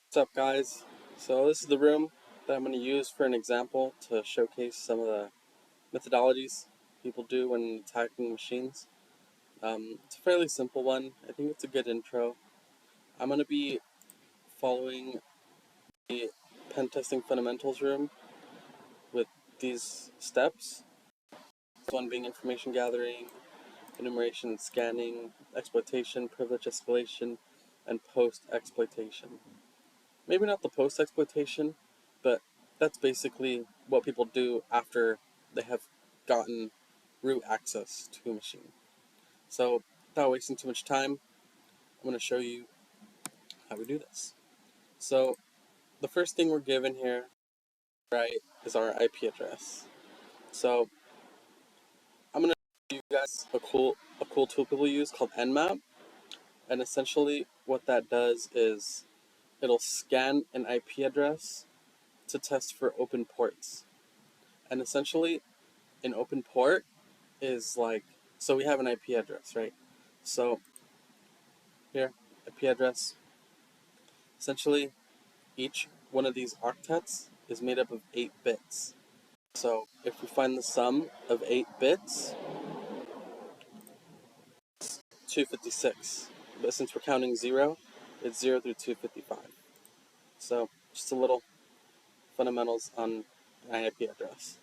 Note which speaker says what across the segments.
Speaker 1: What's up, guys? So this is the room that I'm going to use for an example to showcase some of the methodologies people do when attacking machines. It's a fairly simple one. I think it's a good intro. I'm going to be following the pen testing fundamentals room with these steps. This one being information gathering, enumeration and scanning, exploitation, privilege escalation, and post-exploitation. Maybe not the post-exploitation, but that's basically what people do after they have gotten root access to a machine. So without wasting too much time, I'm going to show you how we do this. So the first thing we're given here, right, is our IP address. So I'm going to show you guys a cool tool people use called Nmap. And essentially what that does is it'll scan an IP address to test for open ports. And essentially an open port is like, so we have an IP address, right? So here, IP address. Essentially, each one of these octets is made up of 8 bits. So if we find the sum of 8 bits, it's 256. But since we're counting 0, it's 0 through 255. So just a little fundamentals on an IP address.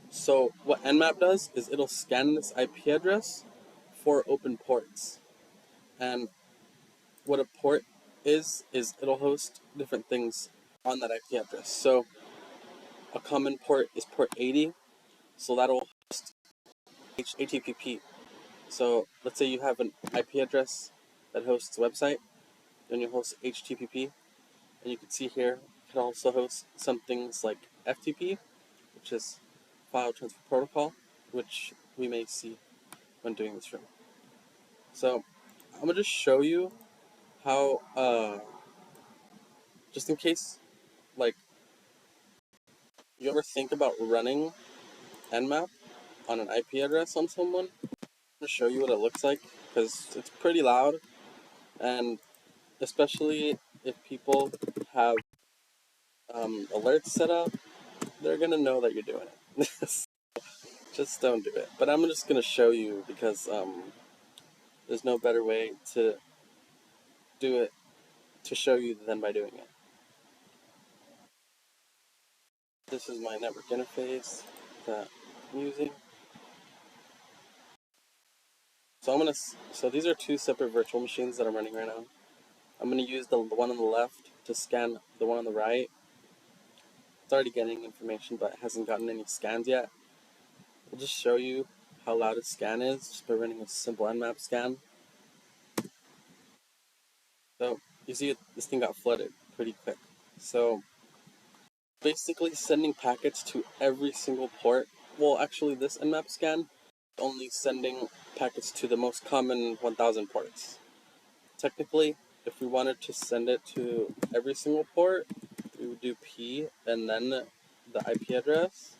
Speaker 1: So what Nmap does is it'll scan this IP address for open ports. And what a port is it'll host different things on that IP address. So a common port is port 80, so that'll host HTTP. So let's say you have an IP address that hosts a website, then you host HTTP, and you can see here it can also host some things like FTP, which is File Transfer Protocol, which we may see when doing this room. So I'm gonna just show you how, just in case, like, you ever think about running Nmap on an IP address on someone? I'm going to show you what it looks like, because it's pretty loud, and especially if people have alerts set up, they're going to know that you're doing it. Just don't do it. But I'm just going to show you, because there's no better way to do it, to show you than by doing it. This is my network interface that I'm using. So these are 2 separate virtual machines that I'm running right now. I'm going to use the one on the left to scan the one on the right. It's already getting information, but it hasn't gotten any scans yet. I'll just show you how loud a scan is just by running a simple Nmap scan. So you see this thing got flooded pretty quick. So basically sending packets to every single port. Well, actually this Nmap scan only sending packets to the most common 1000 ports. Technically, if we wanted to send it to every single port, we would do P and then the IP address,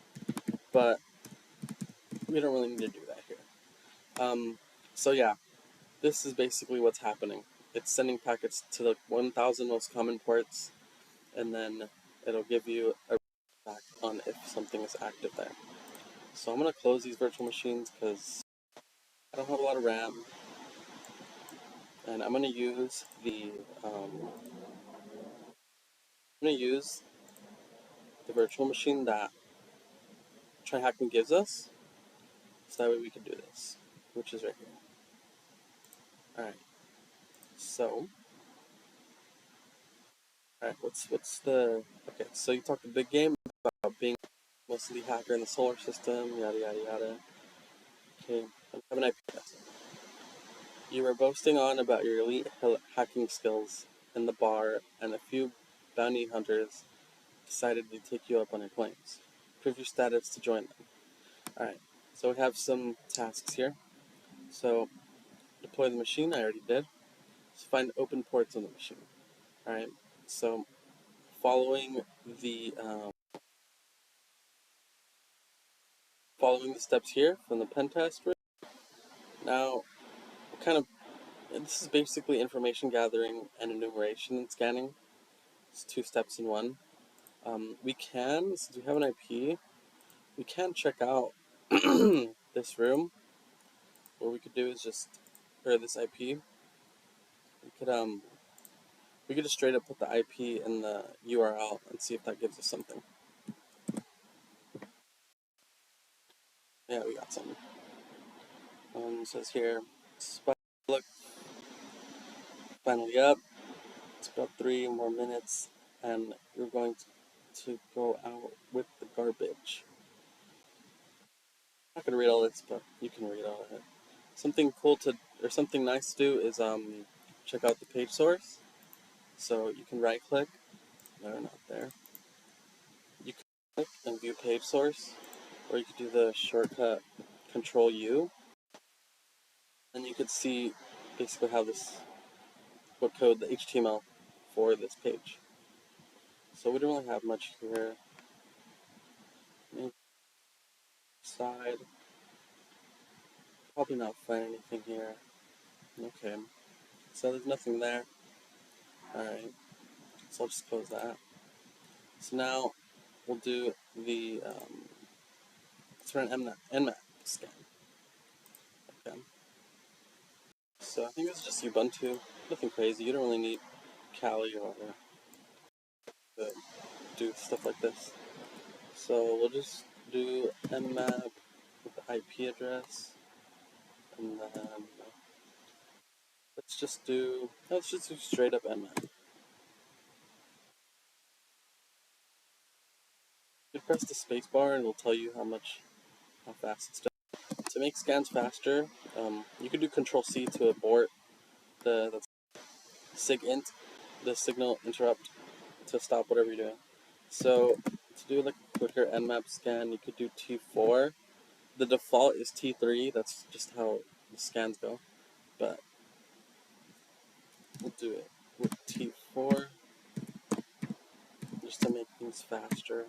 Speaker 1: but we don't really need to do that here. So yeah, this is basically what's happening. It's sending packets to the 1000 most common ports, and then it'll give you a back on if something is active there. So I'm going to close these virtual machines because I don't have a lot of RAM, and I'm going to use the virtual machine that Tryhackme gives us, so that way we can do this, which is right here. Alright, so, what's the, okay, so you talked a big game about being mostly hacker in the solar system, yada yada yada. Okay, I have an IP address. You were boasting on about your elite hacking skills in the bar, and a few bounty hunters decided to take you up on your claims. Prove your status to join them. Alright, so we have some tasks here. So, deploy the machine, I already did. Let's find open ports on the machine. Alright, so following the steps here from the pen test room, now we're kind of this is basically information gathering and enumeration and scanning. It's 2 steps in one. We can, since we have an IP, we can check out this room. What we could do is just, or this IP, we could just straight up put the IP in the URL and see if that gives us something. Yeah, we got something. It says here, look, finally up. It's about 3 more minutes, and you're going to go out with the garbage. I'm not gonna read all this, but you can read all of it. Something cool to, or something nice to do is check out the page source. So you can right click. No, not there. You can click and view page source, or you could do the shortcut Control U, and you could see basically how this, what code, the HTML for this page. So we don't really have much here. Side, probably not find anything here. Okay, so there's nothing there. Alright, so I'll just close that. So now we'll do the, let's run Nmap scan. Okay. So I think it's just Ubuntu, nothing crazy. You don't really need Kali or to do stuff like this. So we'll just do Nmap with the IP address, and then let's just do straight up Nmap. You press the spacebar and it'll tell you how fast it's done. To make scans faster, you could do Control C to abort the SIGINT, the signal interrupt, to stop whatever you're doing. So to do like a quicker Nmap scan, you could do T4. The default is T3. That's just how the scans go. But we'll do it with T4 just to make things faster.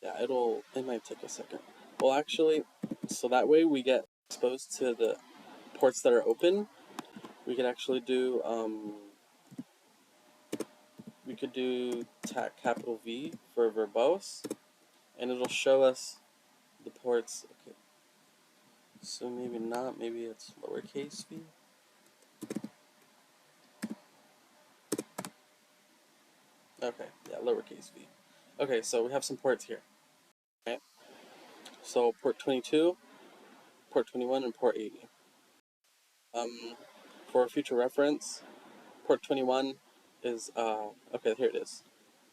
Speaker 1: Yeah, it might take a second. Well, actually, so that way we get exposed to the ports that are open. We could actually do we could do capital V for verbose, and it'll show us the ports. Okay, so maybe not. Maybe it's lowercase v. Okay, yeah, lowercase v. Okay, so we have some ports here. Okay, so port 22, port 21, and port 80. For future reference, port 21 is okay. Here it is.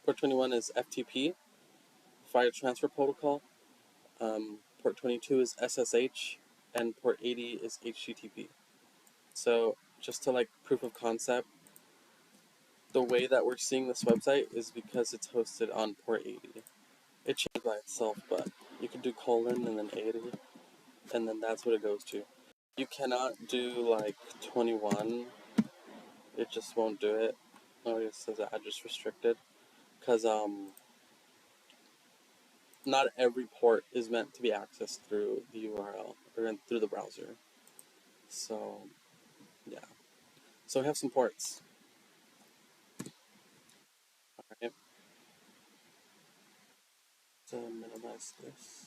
Speaker 1: Port 21 is FTP, File Transfer Protocol. Port 22 is SSH, and port 80 is HTTP. So just to like proof of concept, the way that we're seeing this website is because it's hosted on port 80. It changed by itself, but you could do colon and then 80, and then that's what it goes to. You cannot do like 21. It just won't do it. Oh, it says address restricted, because not every port is meant to be accessed through the URL or through the browser. So yeah. So we have some ports. Alright. To minimize this.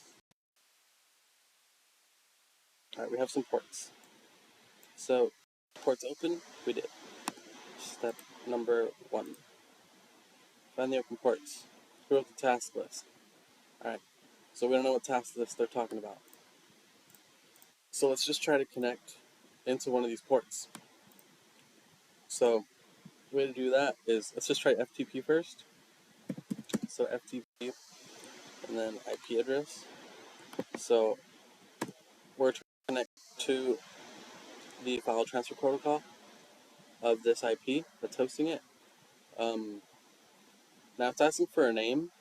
Speaker 1: Alright, we have some ports. So ports open, we did. Step number 1. Find the open ports. Who wrote the task list? Alright. So we don't know what task list they're talking about. So let's just try to connect into one of these ports. So the way to do that is, let's just try FTP first. So FTP and then IP address. So we're trying to connect to the file transfer protocol of this IP that's hosting it. Now it's asking for a name.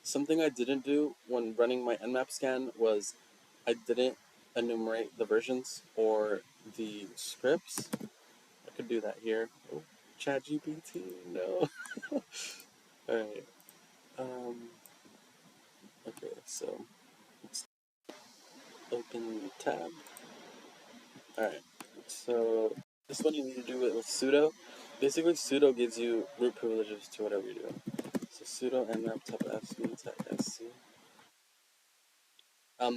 Speaker 1: Something I didn't do when running my Nmap scan was I didn't enumerate the versions or the scripts. I could do that here. Oh, ChatGPT, no. Alright. Okay, so open tab. Alright, so this one you need to do it with sudo. Basically, sudo gives you root privileges to whatever you're doing. So sudo nmap type sv type sc.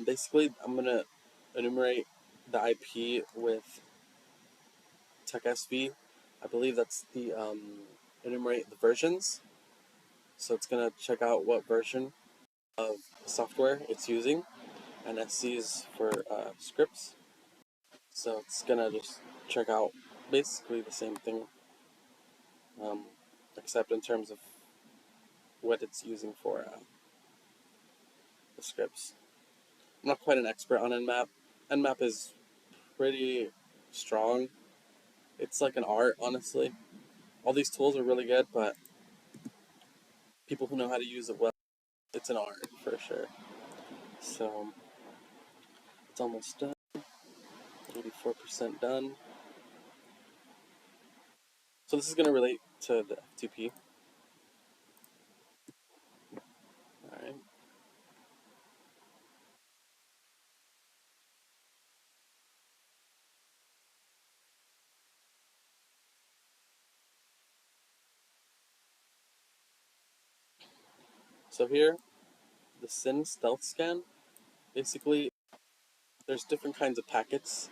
Speaker 1: Basically, I'm gonna enumerate the IP with TechSV. I believe that's the enumerate the versions. So it's gonna check out what version of software it's using, and SC is for scripts. So it's gonna just check out basically the same thing, except in terms of what it's using for the scripts. I'm not quite an expert on Nmap. Nmap is pretty strong. It's like an art, honestly. All these tools are really good, but people who know how to use it well, it's an art for sure. So it's almost done. 84% done. So this is going to relate to the FTP. Alright. So here, the SYN stealth scan, basically there's different kinds of packets.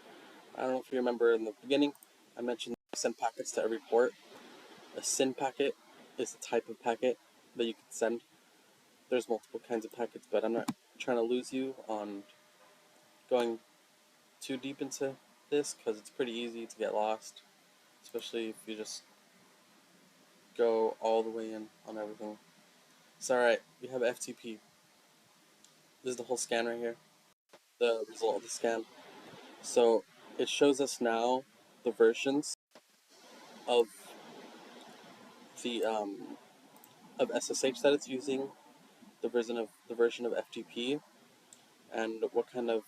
Speaker 1: I don't know if you remember in the beginning, I mentioned send packets to every port. A SYN packet is the type of packet that you can send. There's multiple kinds of packets, but I'm not trying to lose you on going too deep into this because it's pretty easy to get lost, especially if you just go all the way in on everything. So alright, we have FTP. This is the whole scan right here, the result of the scan. So it shows us now the versions of the of SSH that it's using, the version of FTP, and what kind of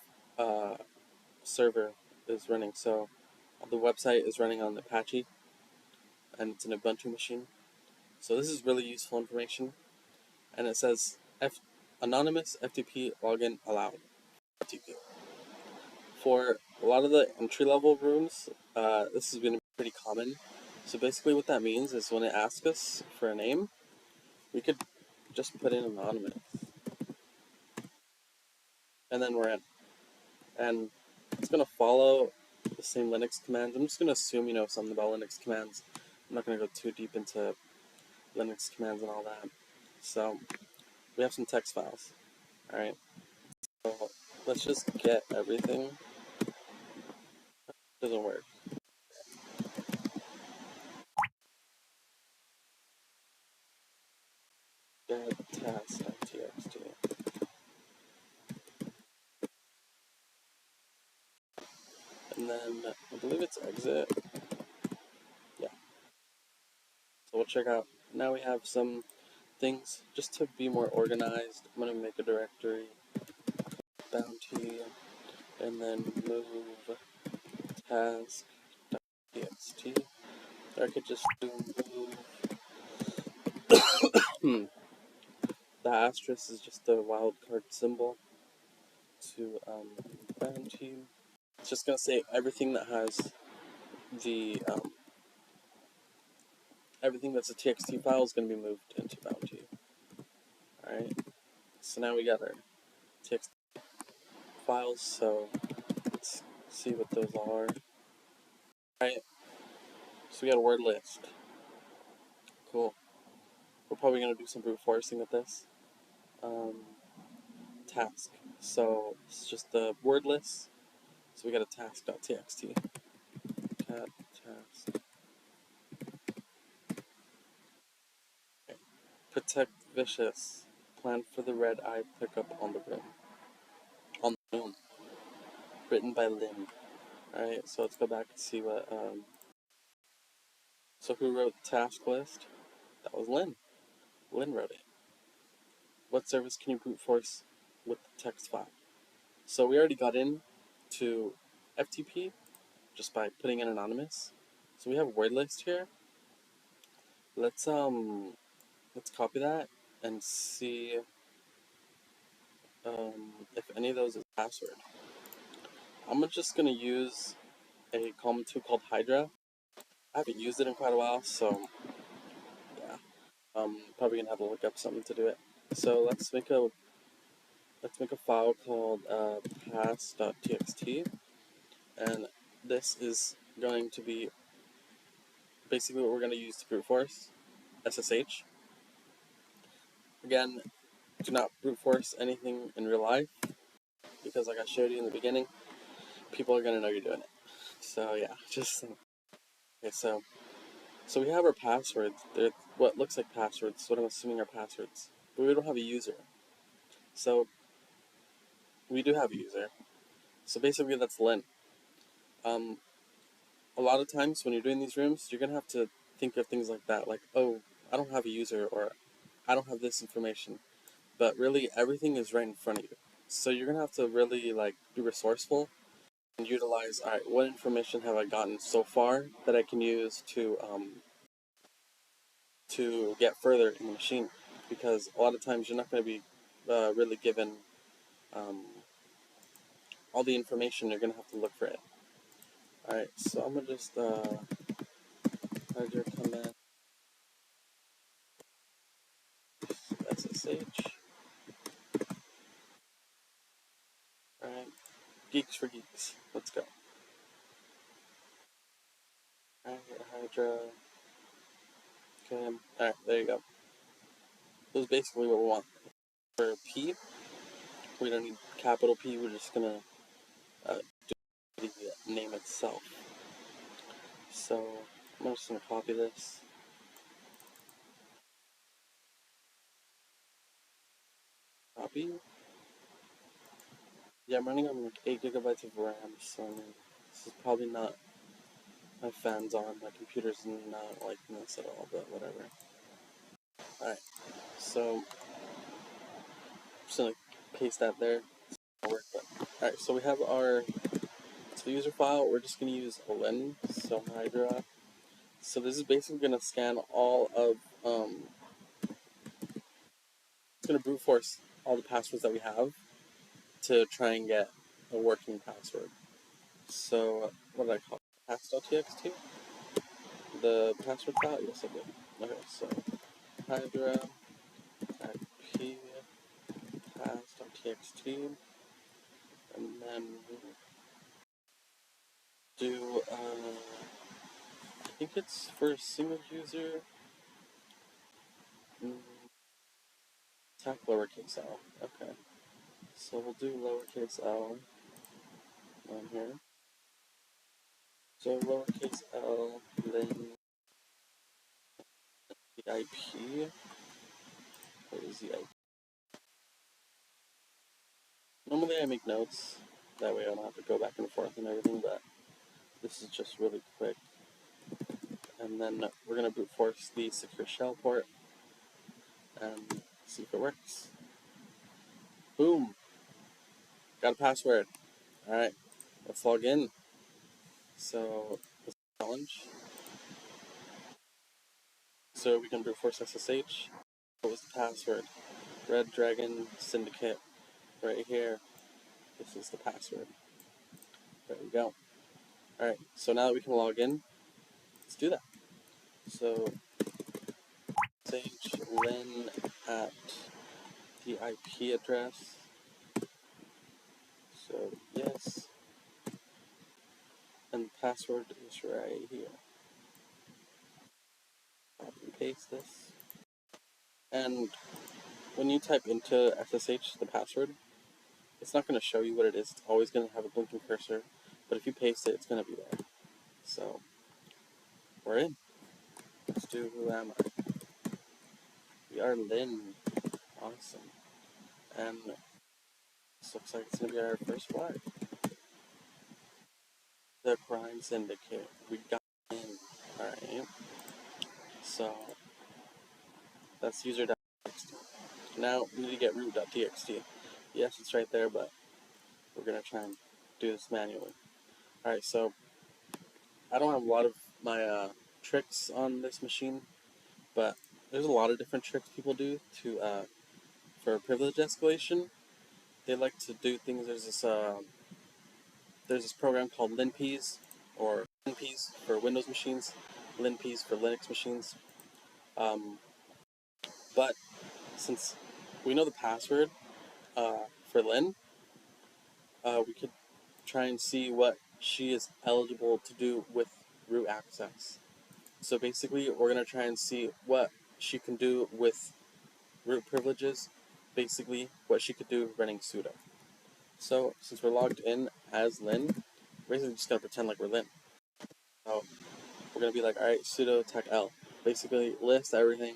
Speaker 1: server is running. So the website is running on Apache, and it's an Ubuntu machine. So this is really useful information, and it says anonymous FTP login allowed. FTP. For a lot of the entry-level rooms, this is going to be pretty common. So basically what that means is when it asks us for a name, we could just put in anonymous, and then we're in. And it's going to follow the same Linux commands. I'm just going to assume you know something about Linux commands. I'm not going to go too deep into Linux commands and all that. So we have some text files. Alright, so let's just get everything. Doesn't work. Get task.txt. And then I believe it's exit. Yeah. So we'll check out. Now we have some things just to be more organized. I'm going to make a directory, bounty, and then move task.txt. Or I could just do move. The asterisk is just a wildcard symbol to bounty. It's just going to say everything that has the everything that's a txt file is going to be moved into bounty. Alright, so now we got our txt files, so let's see what those are. Alright, so we got a word list. Cool. We're probably going to do some brute forcing with this. Task. So it's just the word list. So we got a task.txt. Cat task. Okay. Protect vicious. Plan for the red eye pickup on the room. On the room. Written by Lynn. Alright, so let's go back and see what so who wrote the task list? That was Lynn. Lynn wrote it. What service can you brute force with the text file? So we already got in to FTP just by putting in anonymous. So we have a word list here. Let's copy that and see if any of those is password. I'm just gonna use a common tool called Hydra. I haven't used it in quite a while, so yeah, probably gonna have to look up something to do it. So let's make a file called pass.txt, and this is going to be basically what we're going to use to brute force SSH. Again, do not brute force anything in real life, because like I showed you in the beginning, people are going to know you're doing it. So yeah, just okay. So we have our passwords. They're what looks like passwords. What I'm assuming are passwords, but we don't have a user. So we do have a user. So basically, that's Lynn. Um, a lot of times when you're doing these rooms, you're gonna have to think of things like that, like, oh, I don't have a user, or I don't have this information. But really, everything is right in front of you. So you're gonna have to really like be resourceful and utilize, all right, what information have I gotten so far that I can use to get further in the machine, because a lot of times you're not going to be really given um, all the information. You're going to have to look for it. All right, so I'm going to just add your command SSH. All right, geeks for geeks. Let's go. All right, Hydra. Okay. All right, there you go. This is basically what we want. For P, we don't need capital P. We're just gonna do the name itself. So I'm just gonna copy this. Copy. Yeah, I'm running on like 8 gigabytes of RAM, so I mean, this is probably not my fans on. My computer's not liking this at all, but whatever. Alright, so I'm just gonna paste that there. Alright, so we have our user file. We're just gonna use Lin, so Hydra. So this is basically gonna scan all of it's gonna brute force all the passwords that we have to try and get a working password. So what did I call it? Pass.txt? The password file? Yes, I did. Okay, so Hydra IP pass.txt, and then do I think it's for a single user. Type lowercase l. Okay, so we'll do lowercase l on here. So lowercase l, then the IP. What is the IP? Normally I make notes, that way I don't have to go back and forth and everything, but this is just really quick. And then we're going to brute force the secure shell port and see if it works. Boom! Got a password. Alright, let's log in. So, this is a challenge. So we can brute force SSH. What was the password? Red Dragon Syndicate. Right here. This is the password. There we go. Alright, so now that we can log in, let's do that. So, SSH lin at the IP address. So, yes. And the password is right here. Copy and paste this. And when you type into SSH the password, it's not going to show you what it is. It's always going to have a blinking cursor. But if you paste it, it's going to be there. So, we're in. Let's do Who Am I? We are Lynn. Awesome. And this looks like it's going to be our first flag. The Crime Syndicate. We got in. Alright. So, that's user.txt. Now, we need to get root.txt. Yes, it's right there, but we're going to try and do this manually. Alright, so I don't have a lot of my tricks on this machine, but there's a lot of different tricks people do to for privilege escalation. They like to do things. There's this there's this program called linps, or linps for Windows machines, linps for Linux machines. Um, but since we know the password for Lynn, we could try and see what she is eligible to do with root access. So basically, we're going to try and see what she can do with root privileges, basically what she could do running sudo. So since we're logged in as Lynn, we're basically just going to pretend like we're Lynn. So we're going to be like, alright, sudo tech L. Basically list everything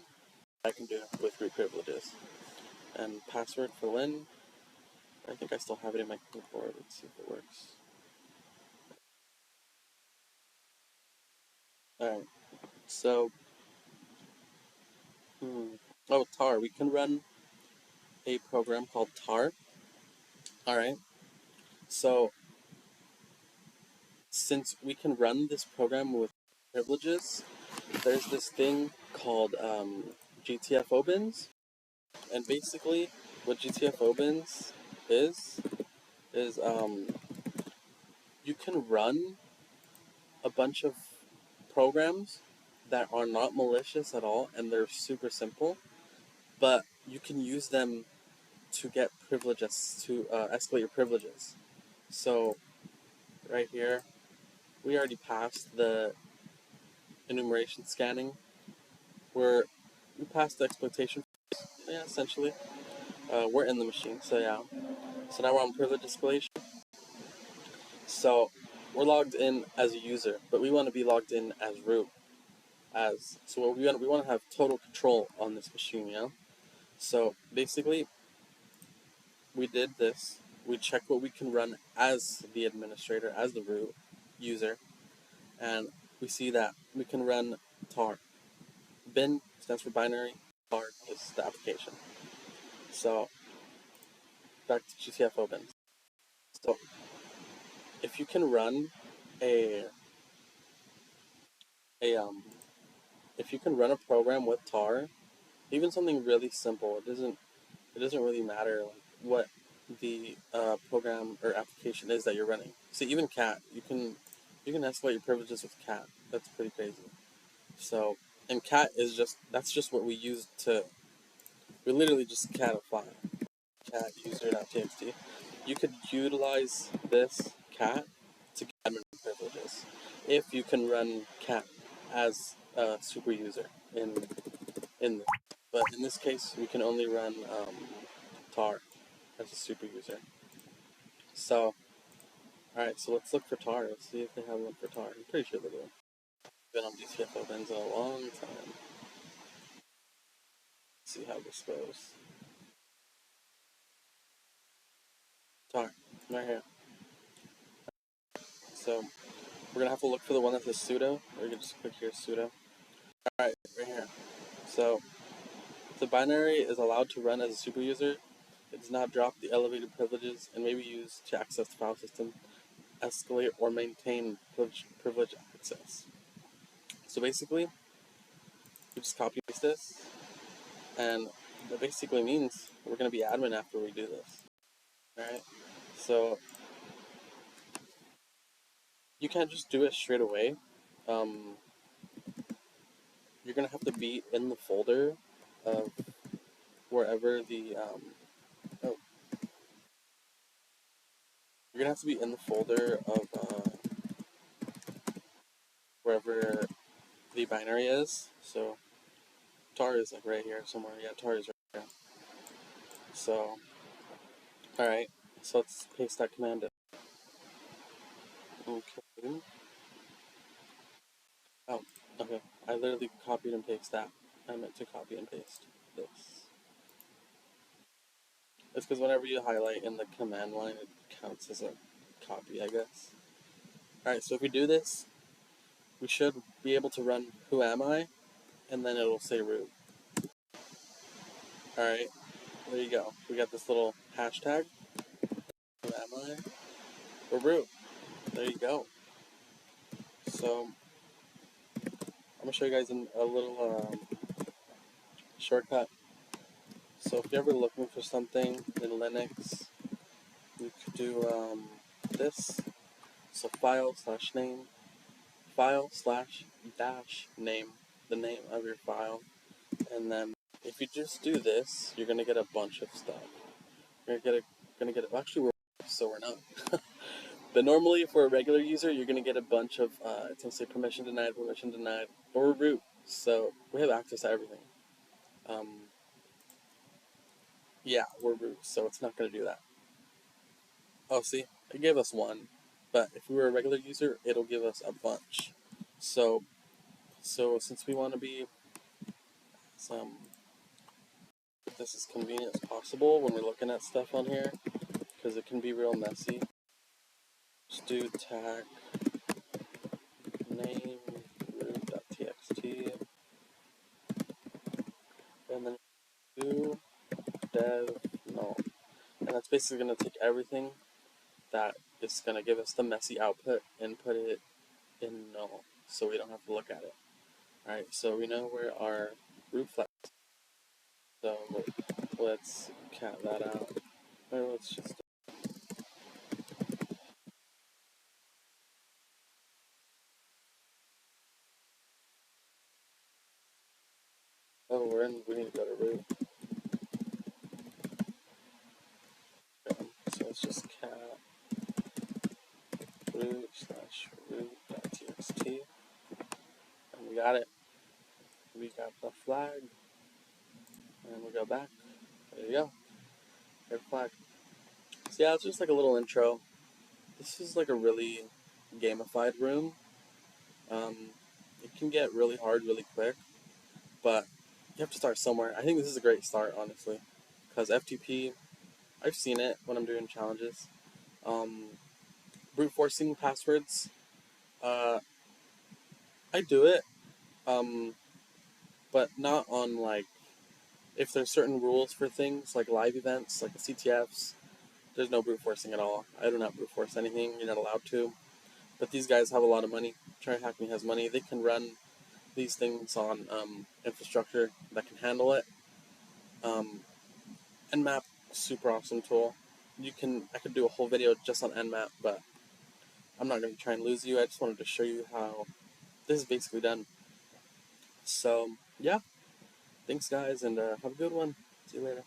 Speaker 1: I can do with root privileges. And password for Lynn, I think I still have it in my keyboard. Let's see if it works. Alright, so, oh, tar. We can run a program called tar. Alright, so since we can run this program with privileges, there's this thing called GTF opens, and basically what GTF opens is you can run a bunch of programs that are not malicious at all, and they're super simple, but you can use them to get privileges, to escalate your privileges. So right here, we already passed the enumeration scanning. We passed the exploitation. Yeah, essentially. We're in the machine, so yeah. So now we're on privilege escalation. So we're logged in as a user, but we want to be logged in as root. So we want to have total control on this machine, you know. So basically, we did this. We checked what we can run as the administrator, as the root user, and we see that we can run tar. Bin stands for binary. Tar is the application. So back to GTF open. So if you can run a a if you can run a program with tar, even something really simple, it doesn't really matter like what the program or application is that you're running. So even cat, you can escalate your privileges with cat. That's pretty crazy. So and cat is that's just what we use to, we literally just cat a file, cat user.txt. You could utilize this cat to get admin privileges if you can run cat as a super user in but in this case we can only run tar as a super user. So alright, so let's look for tar. Let's see if they have one for tar. I'm pretty sure they do. Been on DCF opens in a long time. Let's see how this goes. Tar, right here. So we're gonna have to look for the one that says sudo, or you can just click here sudo. Alright, right here. So the binary is allowed to run as a super user. It does not drop the elevated privileges and may be used to access the file system, escalate, or maintain privilege access. So basically, we just copy paste this, and that basically means we're going to be admin after we do this. Alright? So you can't just do it straight away. You're going to have to be in the folder of wherever the oh, you're gonna have to be in the folder of wherever the binary is. So tar is like right here somewhere. Yeah, tar is right here. So alright, so let's paste that command in. Okay. Oh, okay. I literally copied and pasted that. I meant to copy and paste this. It's because whenever you highlight in the command line, it counts as a copy, I guess. Alright, so if we do this, we should be able to run who am I, and then it'll say root. Alright, there you go. We got this little hashtag, who am I, or root. There you go. So, I'm going to show you guys a little shortcut. So if you're ever looking for something in Linux, you could do this. So file/name, file/dash name, the name of your file, and then if you just do this, you're gonna get a bunch of stuff. You're gonna get actually we're not. But normally, for a regular user, you're gonna get a bunch of it's gonna say permission denied, but we're root, so we have access to everything. Um, yeah, we're root, so it's not gonna do that. Oh, see, it gave us one, but if we were a regular user, it'll give us a bunch. So, since we want to be some this as convenient as possible when we're looking at stuff on here, because it can be real messy. Just do tag name root.txt, and then do dev null, and that's basically going to take everything that is going to give us the messy output and put it in null, so we don't have to look at it. All right, so we know where our root flag. So let's cat that out. Or let's just. Oh, we need to go to root. So let's just cat root/root.txt, and we got it. We got the flag, and we go back. There you go. Red flag. So yeah, it's just like a little intro. This is like a really gamified room. Um, it can get really hard really quick, but you have to start somewhere. I think this is a great start, honestly, because FTP, I've seen it when I'm doing challenges. Um, brute forcing passwords, uh, I do it, um, but not on like if there's certain rules for things like live events, like the CTFs. There's no brute forcing at all. I do not brute force anything. You're not allowed to. But these guys have a lot of money. Tryhackme has money. They can run these things on infrastructure that can handle it. Nmap, super awesome tool. I could do a whole video just on Nmap, but I'm not going to try and lose you. I just wanted to show you how this is basically done. So, yeah. Thanks, guys, and have a good one. See you later.